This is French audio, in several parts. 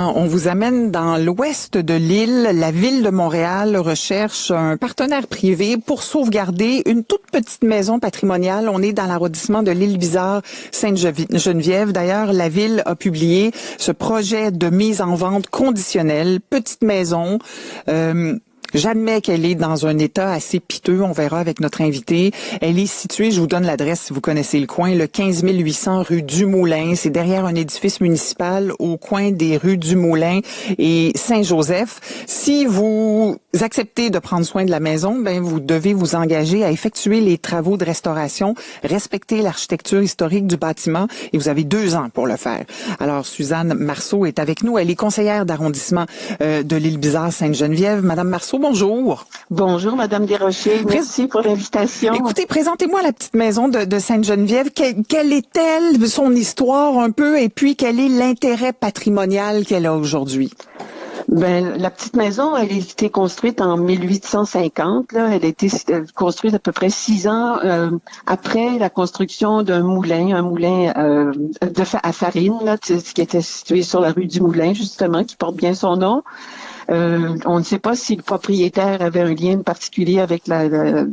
On vous amène dans l'ouest de l'île. La ville de Montréal recherche un partenaire privé pour sauvegarder une toute petite maison patrimoniale. On est dans l'arrondissement de l'Île-Bizarre, Sainte-Geneviève. D'ailleurs, la ville a publié ce projet de mise en vente conditionnelle. Petite maison. J'admets qu'elle est dans un état assez piteux. On verra avec notre invité. Elle est située, je vous donne l'adresse si vous connaissez le coin, le 15 800 rue Dumoulin. C'est derrière un édifice municipal au coin des rues Dumoulin et Saint-Joseph. Si vous acceptez de prendre soin de la maison, ben vous devez vous engager à effectuer les travaux de restauration, respecter l'architecture historique du bâtiment et vous avez 2 ans pour le faire. Alors, Suzanne Marceau est avec nous. Elle est conseillère d'arrondissement de l'Île-Bizarre Sainte-Geneviève. Madame Marceau, bonjour. Bonjour, Madame Desrochers. Merci pour l'invitation. Écoutez, présentez-moi la petite maison de Sainte-Geneviève. Quelle est-elle, son histoire un peu, et puis quel est l'intérêt patrimonial qu'elle a aujourd'hui? Ben, la petite maison, elle a été construite en 1850. Là. Elle a été construite à peu près 6 ans après la construction d'un moulin, à farine, là, qui était situé sur la rue du Moulin, justement, qui porte bien son nom. On ne sait pas si le propriétaire avait un lien particulier avec la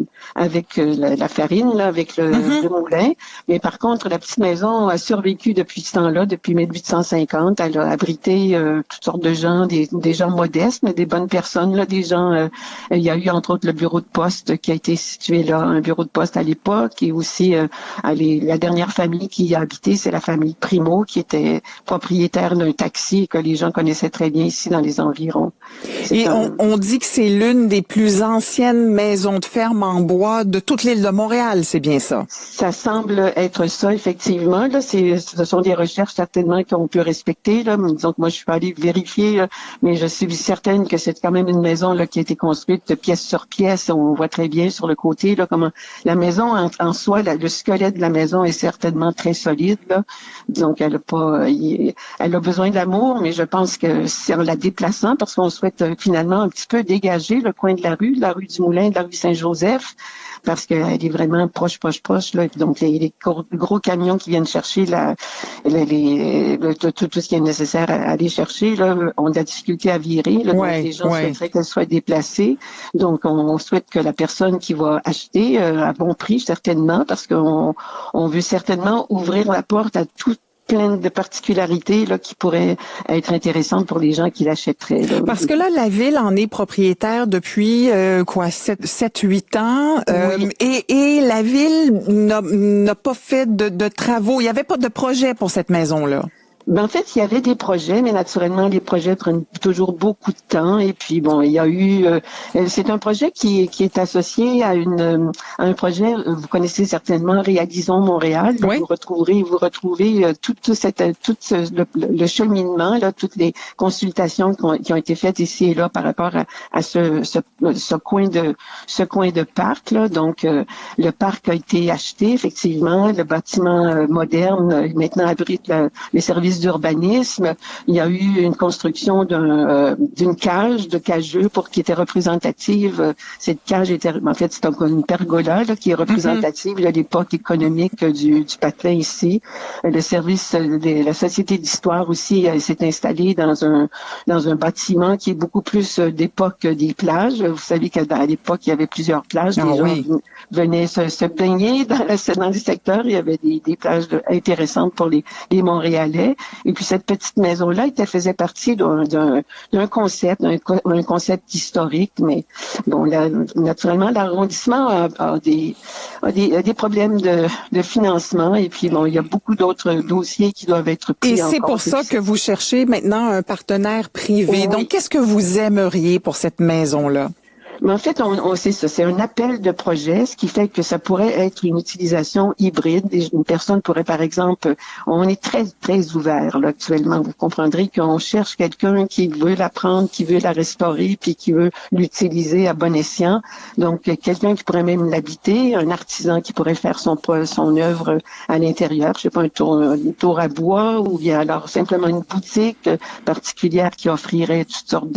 farine, là, avec le moulin. Mais par contre, la petite maison a survécu depuis ce temps-là, depuis 1850. Elle a abrité toutes sortes de gens, des gens modestes, mais des bonnes personnes, là, des gens. Il y a eu entre autres le bureau de poste qui a été situé là, un bureau de poste à l'époque, et aussi la dernière famille qui y a habité, c'est la famille Primo, qui était propriétaire d'un taxi que les gens connaissaient très bien ici dans les environs. Et on dit que c'est l'une des plus anciennes maisons de ferme en bois de toute l'île de Montréal, c'est bien ça? Ça semble être ça, effectivement. Là, ce sont des recherches certainement qu'on peut respecter. Là. Disons que moi, je suis pas allée vérifier, là, mais je suis certaine que c'est quand même une maison là qui a été construite de pièce sur pièce. On voit très bien sur le côté là comment la maison en soi, le squelette de la maison est certainement très solide. Là. Donc, elle a besoin d'amour, mais je pense que c'est en la déplaçant parce qu'on souhaite finalement un petit peu dégager le coin de la rue du Moulin, de la rue Saint-Joseph, parce qu'elle est vraiment proche. Là. Donc, les gros camions qui viennent chercher tout ce qui est nécessaire à aller chercher, là, ont de la difficulté à virer. Là, donc, les gens souhaiteraient qu'elle soit déplacée. Donc, on souhaite que la personne qui va acheter à bon prix, certainement, parce qu'on veut certainement ouvrir la porte à tout plein de particularités là qui pourraient être intéressantes pour les gens qui l'achèteraient. Là. Parce que là, la ville en est propriétaire depuis 7-8 ans oui. Et la ville n'a pas fait de travaux. Il n'y avait pas de projet pour cette maison-là. Ben, en fait, il y avait des projets, mais naturellement, les projets prennent toujours beaucoup de temps. Et puis, bon, il y a eu... c'est un projet qui est associé à un projet, vous connaissez certainement, Réalisons Montréal. Oui. Vous retrouvez tout le cheminement, là, toutes les consultations qui ont été faites ici et là par rapport à ce coin de parc. Là. Donc, le parc a été acheté, effectivement. Le bâtiment moderne maintenant abrite les services d'urbanisme. Il y a eu une construction d'une cage de cageux qui était représentative. Cette cage était, en fait, c'est une pergola là, qui est représentative de l'époque économique du patelin ici. Le service de la Société d'histoire aussi s'est installé dans un bâtiment qui est beaucoup plus d'époque des plages. Vous savez qu'à l'époque, il y avait plusieurs plages. Les gens venaient se baigner dans les secteurs. Il y avait des plages intéressantes pour les Montréalais. Et puis cette petite maison-là, elle faisait partie d'un concept historique, mais bon, naturellement, l'arrondissement a des problèmes de financement, et puis bon, il y a beaucoup d'autres dossiers qui doivent être pris en compte. Et c'est pour ça que vous cherchez maintenant un partenaire privé. Oui. Donc, qu'est-ce que vous aimeriez pour cette maison-là? Mais en fait, on sait ça, c'est un appel de projet, ce qui fait que ça pourrait être une utilisation hybride. Une personne pourrait, par exemple, on est très, très ouvert là, actuellement. Vous comprendrez qu'on cherche quelqu'un qui veut la prendre, qui veut la restaurer, puis qui veut l'utiliser à bon escient. Donc, quelqu'un qui pourrait même l'habiter, un artisan qui pourrait faire son œuvre à l'intérieur. Je sais pas, une tour à bois, ou bien alors simplement une boutique particulière qui offrirait toutes sortes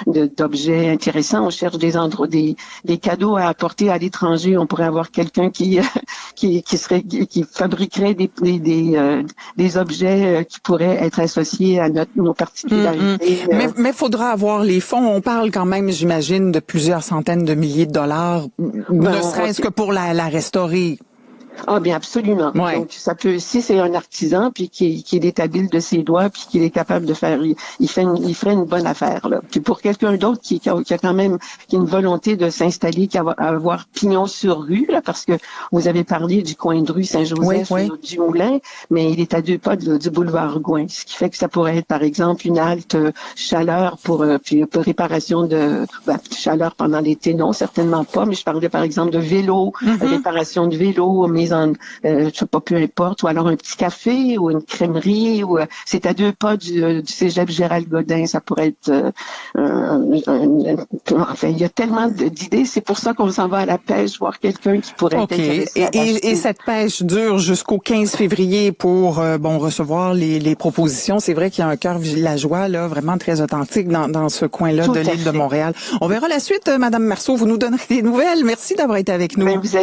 d'objets intéressants. On cherche des des endroits, des cadeaux à apporter à l'étranger. On pourrait avoir quelqu'un qui fabriquerait des objets qui pourraient être associés à nos particularités. Mais faudra avoir les fonds. On parle quand même, j'imagine, de plusieurs centaines de milliers de dollars, ne serait-ce que pour la restaurer. Ah bien absolument. Ouais. Donc ça peut, si c'est un artisan puis qui est habile de ses doigts puis qu'il est capable de faire, il ferait une bonne affaire là. Puis pour quelqu'un d'autre qui a quand même une volonté de s'installer, qui va avoir pignon sur rue là, parce que vous avez parlé du coin de rue Saint-Joseph du Moulin, mais il est à 2 pas du boulevard Gouin, ce qui fait que ça pourrait être par exemple une halte chaleur pour réparation de chaleur pendant l'été, non certainement pas, mais je parlais par exemple de vélo, réparation de vélo, mise en je sais pas, peu importe, ou alors un petit café ou une crèmerie, ou c'est à 2 pas du cégep Gérald Godin, ça pourrait être enfin il y a tellement d'idées, c'est pour ça qu'on s'en va à la pêche voir quelqu'un qui pourrait être intéressé. Et cette pêche dure jusqu'au 15 février pour recevoir les propositions. C'est vrai qu'il y a un cœur villageois là vraiment très authentique dans ce coin-là de l'île de Montréal. On verra la suite, Madame Marceau, vous nous donnerez des nouvelles. Merci d'avoir été avec nous. Bien, vous